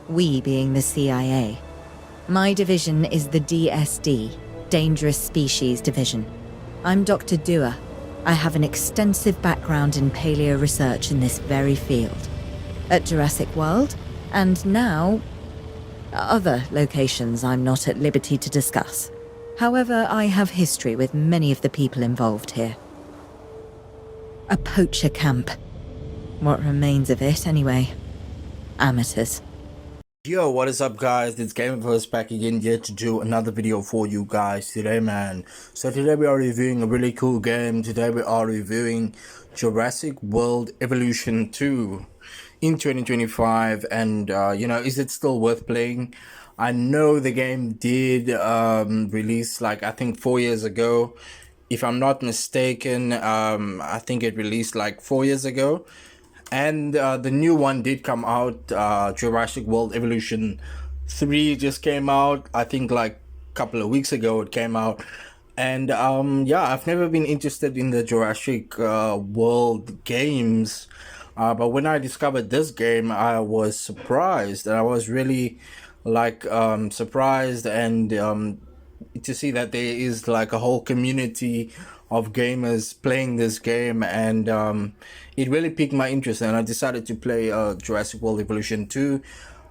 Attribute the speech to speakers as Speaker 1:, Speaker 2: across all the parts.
Speaker 1: We being the CIA. My division is the DSD, Dangerous Species Division. I'm Dr. Dua. I have an extensive background in paleo research in this very field. At Jurassic World, and now other locations I'm not at liberty to discuss. However, I have history with many of the people involved here. A poacher camp. What remains of it, anyway. Amateurs.
Speaker 2: Yo, what is up guys? It's Gamerverse back again here to do another video for you guys today, man. So today we are reviewing a really cool game. Today we are reviewing Jurassic World Evolution 2 in 2025, and is it still worth playing? I know the game did release like I think 4 years ago, if I'm not mistaken. I think it released like 4 years ago. And the new one did come out. Jurassic World Evolution 3 just came out. I think like a couple of weeks ago it came out. And I've never been interested in the Jurassic World games. But when I discovered this game, I was surprised. And I was really like surprised and to see that there is like a whole community of gamers playing this game, and it really piqued my interest, and I decided to play Jurassic World Evolution 2.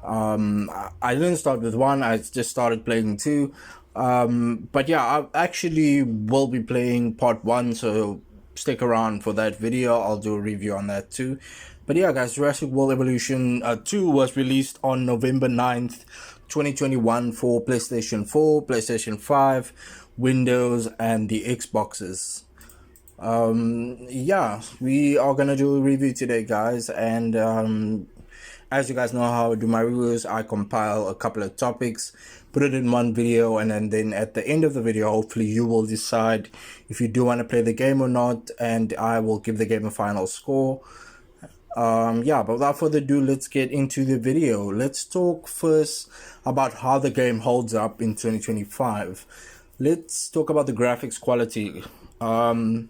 Speaker 2: I didn't start with 1, I just started playing 2. But yeah, I actually will be playing part 1, so stick around for that video. I'll do a review on that too. But yeah guys, Jurassic World Evolution 2 was released on November 9th 2021 for PlayStation 4, PlayStation 5, Windows and the Xboxes. We are gonna do a review today guys, and as you guys know how I do my reviews, I compile a couple of topics, put it in one video, and then at the end of the video hopefully you will decide if you do want to play the game or not, and I will give the game a final score. But without further ado, let's get into the video. Let's talk first about how the game holds up in 2025. Let's talk about the graphics quality. The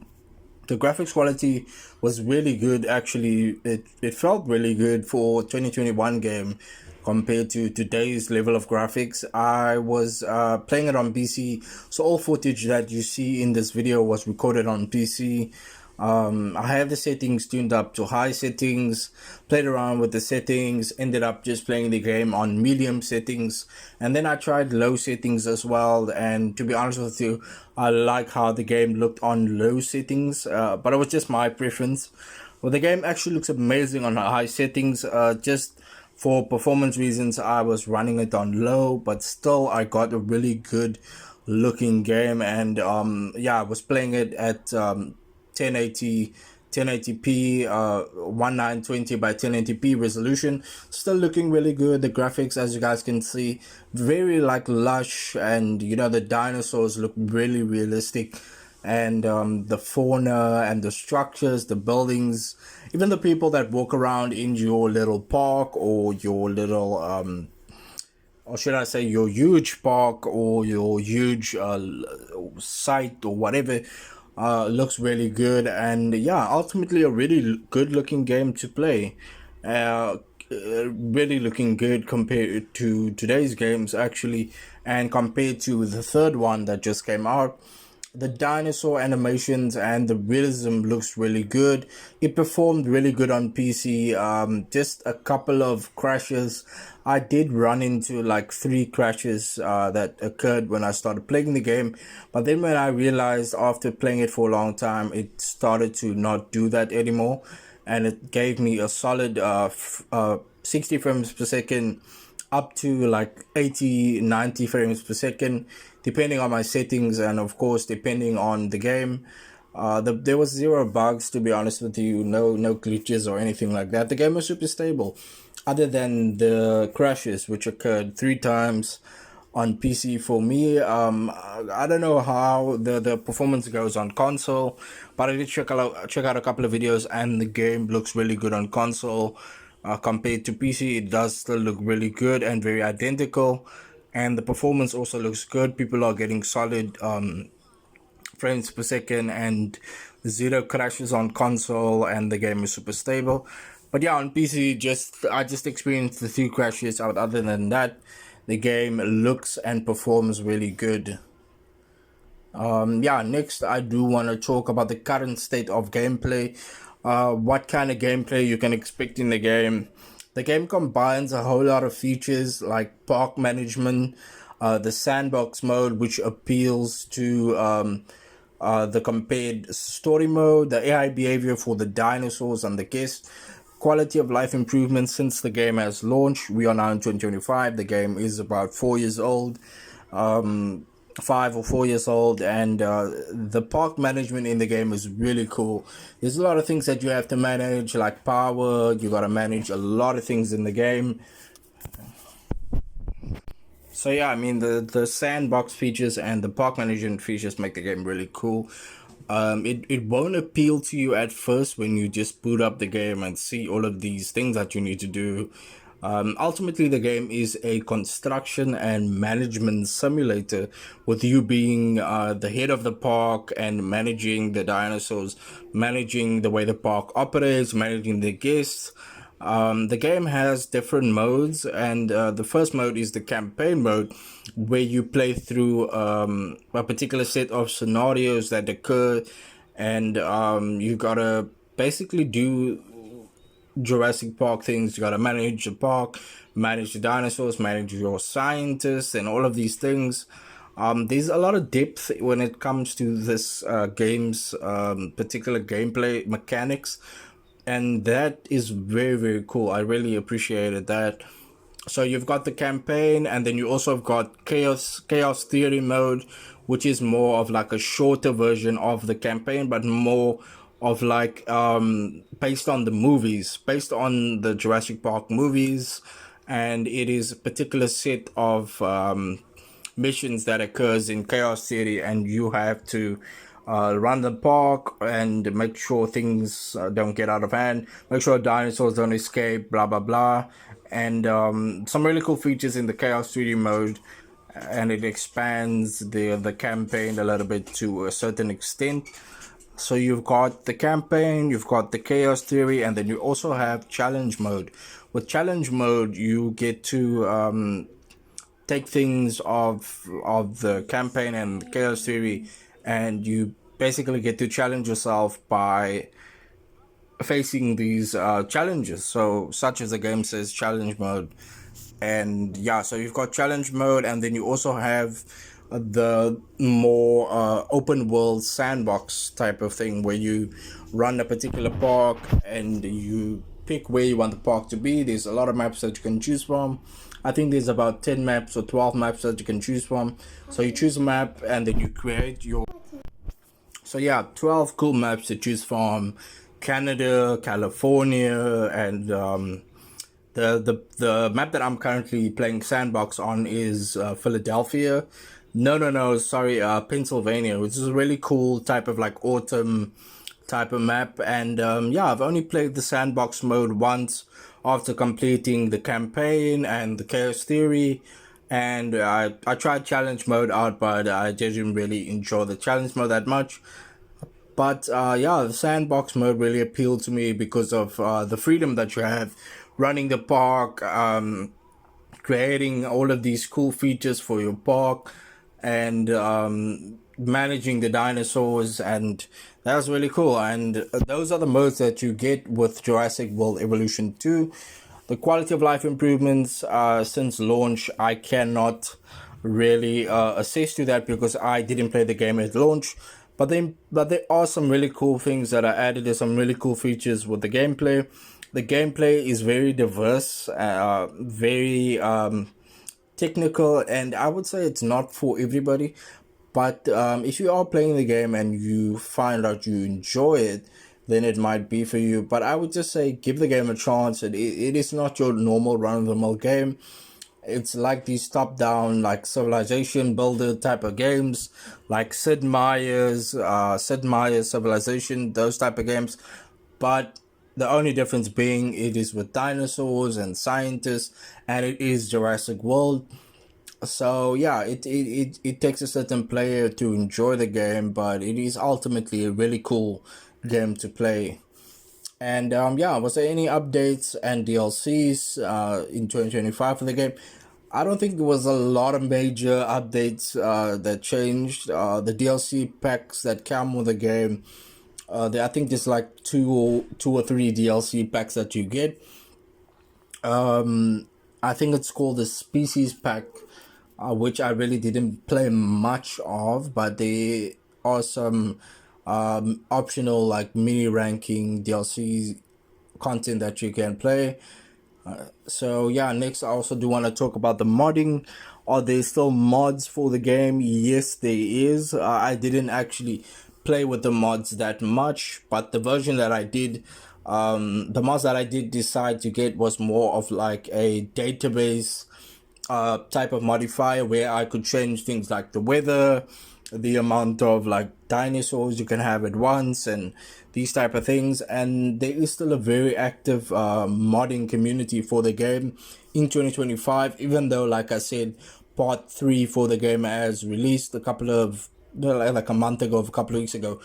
Speaker 2: graphics quality was really good. Actually, it felt really good for 2021 game compared to today's level of graphics. I was playing it on PC, so all footage that you see in this video was recorded on PC. I have the settings tuned up to high settings, played around with the settings, ended up just playing the game on medium settings, and then I tried low settings as well. And to be honest with you, I like how the game looked on low settings, but it was just my preference. Well, the game actually looks amazing on high settings. Just for performance reasons, I was running it on low, but still I got a really good looking game. And I was playing it at 1080p 1920 by 1080p resolution, still looking really good. The graphics, as you guys can see, very like lush, and the dinosaurs look really realistic, and the fauna and the structures, the buildings, even the people that walk around in your little park or your little or should I say your huge park or your huge site or whatever, looks really good. And ultimately a really good looking game to play. Really looking good compared to today's games actually, and compared to the third one that just came out. The dinosaur animations and the realism looks really good. It performed really good on PC. Just a couple of crashes. I did run into like 3 crashes that occurred when I started playing the game, but then when I realized after playing it for a long time, it started to not do that anymore, and it gave me a solid 60 frames per second up to like 80-90 frames per second, depending on my settings, and of course depending on the game. There was 0 bugs, to be honest with you, no glitches or anything like that. The game was super stable, other than the crashes which occurred 3 times on PC for me. I don't know how the performance goes on console, but I did check out a couple of videos, and the game looks really good on console. Compared to PC, it does still look really good and very identical, and the performance also looks good. People are getting solid frames per second and 0 crashes on console, and the game is super stable. But yeah, on PC, I just experienced the few crashes. Other than that, the game looks and performs really good. Yeah, next I do want to talk about the current state of gameplay. What kind of gameplay you can expect in the game. The game combines a whole lot of features like park management, the sandbox mode, which appeals to the compared story mode, the AI behavior for the dinosaurs and the guests, quality of life improvements since the game has launched. We are now in 2025. The game is about 4 years old. 5 or 4 years old, and the park management in the game is really cool. There's a lot of things that you have to manage, like power. You got to manage a lot of things in the game. So yeah, I mean the sandbox features and the park management features make the game really cool. It won't appeal to you at first when you just boot up the game and see all of these things that you need to do. Ultimately, the game is a construction and management simulator, with you being the head of the park and managing the dinosaurs, managing the way the park operates, managing the guests. The game has different modes, and the first mode is the campaign mode, where you play through a particular set of scenarios that occur, and you gotta basically do Jurassic Park things. You gotta manage the park, manage the dinosaurs, manage your scientists, and all of these things. There's a lot of depth when it comes to this game's particular gameplay mechanics, and that is very, very cool. I really appreciated that. So you've got the campaign, and then you also have got chaos theory mode, which is more of like a shorter version of the campaign, but more of like based on the movies, based on the Jurassic Park movies, and it is a particular set of missions that occurs in chaos theory, and you have to run the park and make sure things don't get out of hand, make sure dinosaurs don't escape, blah blah blah. And some really cool features in the chaos 3D mode, and it expands the campaign a little bit to a certain extent. So you've got the campaign, you've got the chaos theory, and then you also have challenge mode. With challenge mode, you get to take things of the campaign and chaos theory, and you basically get to challenge yourself by facing these challenges. So such as the game says, challenge mode. And yeah, so you've got challenge mode, and then you also have the more open world sandbox type of thing, where you run a particular park and you pick where you want the park to be. There's a lot of maps that you can choose from. I think there's about 10 maps or 12 maps that you can choose from. So you choose a map, and then you create your... So yeah, 12 cool maps to choose from. Canada, California, and the map that I'm currently playing sandbox on is Philadelphia. No, sorry, Pennsylvania, which is a really cool type of like autumn type of map. And yeah, I've only played the sandbox mode once after completing the campaign and the chaos theory. And I tried challenge mode out, but I didn't really enjoy the challenge mode that much. But yeah, the sandbox mode really appealed to me because of the freedom that you have running the park, creating all of these cool features for your park, and managing the dinosaurs, and that was really cool. And those are the modes that you get with Jurassic World Evolution 2. The quality of life improvements since launch, I cannot really assess to that because I didn't play the game at launch. But there are some really cool things that are added. There's some really cool features with the gameplay. The gameplay is very diverse, very technical, and I would say it's not for everybody. But if you are playing the game and you find out you enjoy it, then it might be for you. But I would just say give the game a chance. It is not your normal run-of-the-mill game. It's like these top-down, like civilization builder type of games, like Sid Meier's Civilization, those type of games. But the only difference being it is with dinosaurs and scientists, and it is Jurassic World. So yeah, it takes a certain player to enjoy the game, but it is ultimately a really cool game to play. And yeah, was there any updates and DLCs in 2025 for the game? I don't think there was a lot of major updates that changed. The DLC packs that come with the game, I think there's like two or three DLC packs that you get. I think it's called the Species Pack, which I really didn't play much of, but there are some optional like mini ranking DLC content that you can play. So yeah, next I also do want to talk about the modding. Are there still mods for the game? Yes, there is. I didn't actually play with the mods that much, but the version that I did, the mods that I did decide to get was more of like a database type of modifier where I could change things like the weather, the amount of like dinosaurs you can have at once, and these type of things. And there is still a very active modding community for the game in 2025, even though, like I said, part 3 for the game has released a couple of like a month ago, a couple of weeks ago.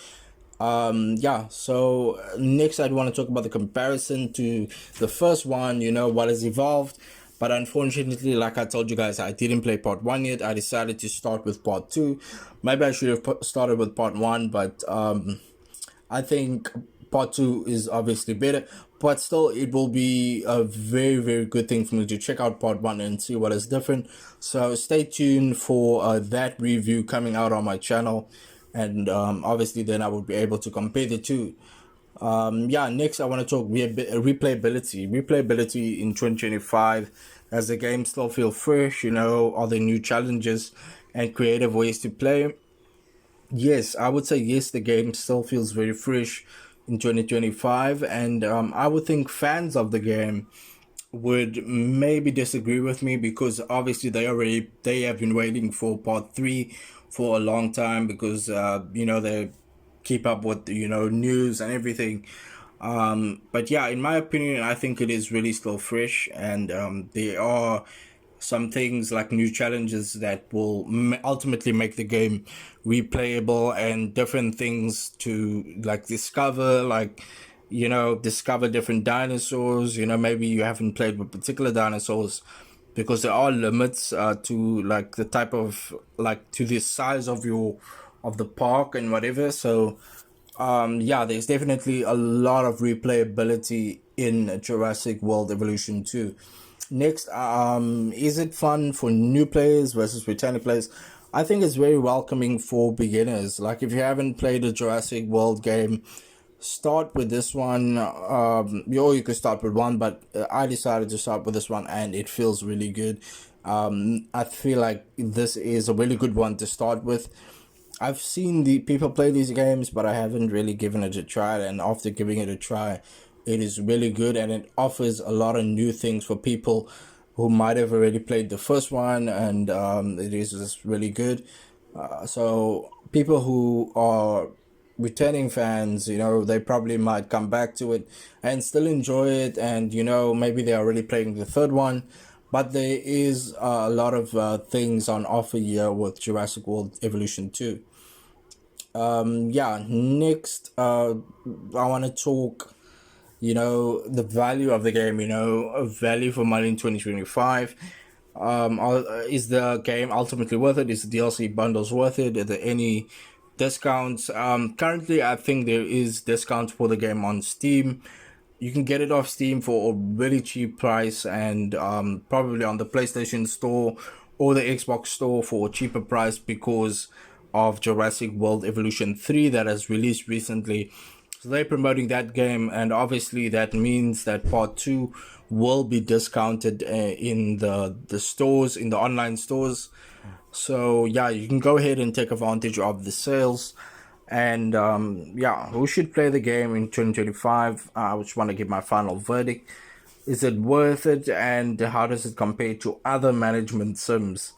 Speaker 2: Yeah, so next I'd want to talk about the comparison to the first one, what has evolved. But unfortunately, like I told you guys, I didn't play part 1 yet. I decided to start with part 2. Maybe I should have started with part 1, but I think part 2 is obviously better. But still, it will be a very, very good thing for me to check out part 1 and see what is different. So stay tuned for that review coming out on my channel. And obviously then I will be able to compare the two. Yeah, next I want to talk replayability. Replayability in 2025, as the game still feel fresh, are there new challenges and creative ways to play? Yes, I would say yes, the game still feels very fresh in 2025, and I would think fans of the game would maybe disagree with me, because obviously they have been waiting for part 3 for a long time, because they keep up with news and everything. But yeah, in my opinion, I think it is really still fresh, and there are some things like new challenges that will ultimately make the game replayable, and different things to like discover, like discover different dinosaurs. Maybe you haven't played with particular dinosaurs, because there are limits to like the type of like to the size of the park and whatever. So yeah, there's definitely a lot of replayability in Jurassic World Evolution 2. Next, is it fun for new players versus returning players? I think it's very welcoming for beginners. Like if you haven't played a Jurassic World game, start with this one. Or you could start with one, but I decided to start with this one, and it feels really good. I feel like this is a really good one to start with. I've seen the people play these games, but I haven't really given it a try. And after giving it a try, it is really good, and it offers a lot of new things for people who might have already played the first one, and it is just really good. So people who are returning fans, they probably might come back to it and still enjoy it, and maybe they're already playing the third one. But there is a lot of things on offer here with Jurassic World Evolution 2. Yeah, next, I want to talk, the value of the game, value for money in 2025. Is the game ultimately worth it? Is the DLC bundles worth it? Are there any discounts? Currently, I think there is discounts for the game on Steam. You can get it off Steam for a really cheap price, and probably on the PlayStation Store or the Xbox Store for a cheaper price, because of Jurassic World Evolution 3 that has released recently. So they're promoting that game, and obviously that means that part 2 will be discounted in the stores, in the online stores. So yeah, you can go ahead and take advantage of the sales. And yeah, who should play the game in 2025? I just want to give my final verdict. Is it worth it, and how does it compare to other management sims?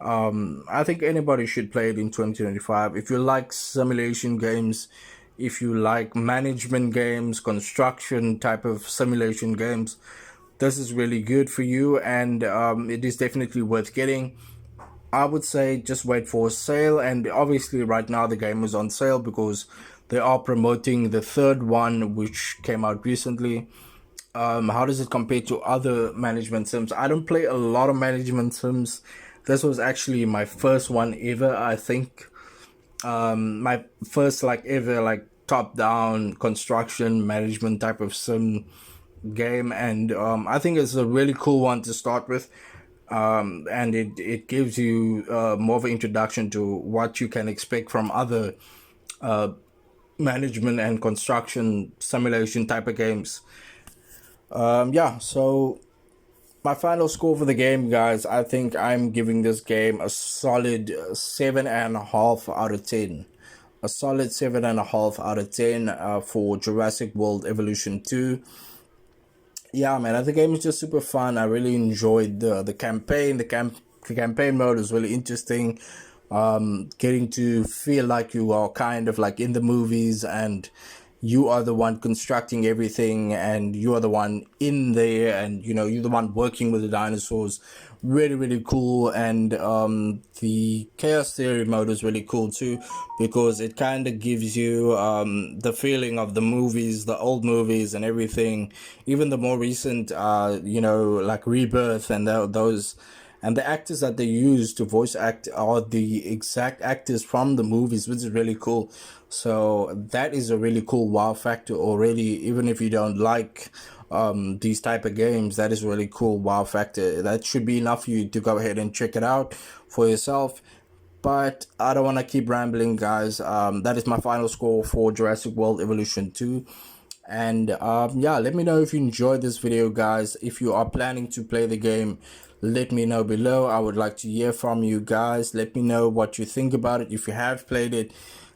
Speaker 2: I think anybody should play it in 2025. If you like simulation games, if you like management games, construction type of simulation games, this is really good for you, and it is definitely worth getting. I would say just wait for a sale, and obviously right now the game is on sale because they are promoting the third one, which came out recently. How does it compare to other management sims? I don't play a lot of management sims. This was actually my first one ever, I think. My first like ever like top down construction management type of sim game, and I think it's a really cool one to start with. And it gives you more of an introduction to what you can expect from other management and construction simulation type of games. Yeah, so my final score for the game, guys, I think I'm giving this game a solid 7.5 out of 10. A solid 7.5 out of 10 for Jurassic World Evolution 2. Yeah, man, the game is just super fun. I really enjoyed the campaign. The campaign mode is really interesting. Getting to feel like you are kind of like in the movies, and you are the one constructing everything, and you are the one in there, and you know, you're the one working with the dinosaurs. Really, really cool. And the chaos theory mode is really cool too, because it kind of gives you the feeling of the movies, the old movies and everything, even the more recent you know, like Rebirth and those. And the actors that they use to voice act are the exact actors from the movies, which is really cool. So that is a really cool wow factor already. Even if you don't like these type of games, that is really cool wow factor. That should be enough for you to go ahead and check it out for yourself. But I don't want to keep rambling, guys. That is my final score for Jurassic World Evolution 2. And yeah, let me know if you enjoyed this video, guys. If you are planning to play the game, let me know below. I would like to hear from you guys. Let me know what you think about it, if you have played it,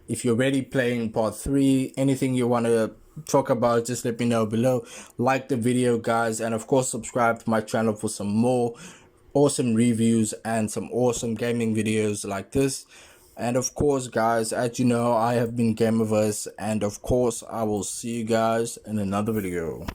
Speaker 2: if you're already playing part 3, anything you want to talk about, just let me know below. Like the video, guys, and of course subscribe to my channel for some more awesome reviews and some awesome gaming videos like this. And of course, guys, as you know, I have been Gamerverse, and of course I will see you guys in another video.